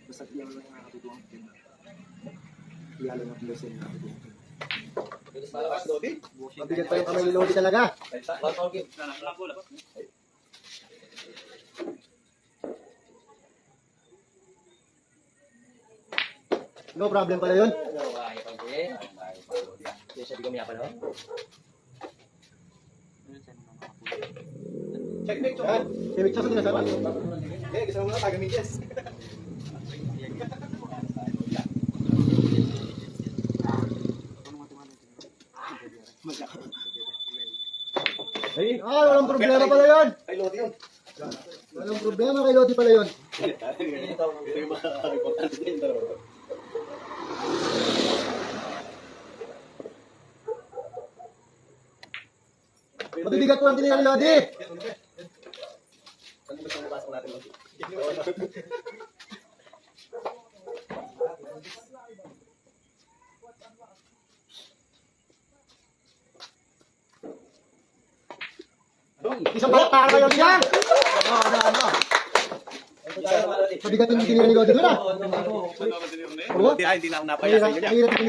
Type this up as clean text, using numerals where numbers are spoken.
Basta iyan lang nakakatutuwa. Iyalo ng blessing nakakatutuwa. Mabigat pa yung kamay ni Lodi talaga. No problem pala yun. Checkmate Yan. Simik siya sa tinasama. Eh, gusto mo na taga-medyas. Walang problema pala yun. Ay, Lodi yun. Walang problema kay Lodi pala yun. Ito yung mga importante din. Mabibigat po ang tinira ni Lodi. Ano gusto mo pasok natin, Lodi? Isang balak para kayo diyan. Ano. Mabigat yung tinira ni Lodi doon ah. Lodi, hindi na ako napaya sa inyo niya. Mahirap yung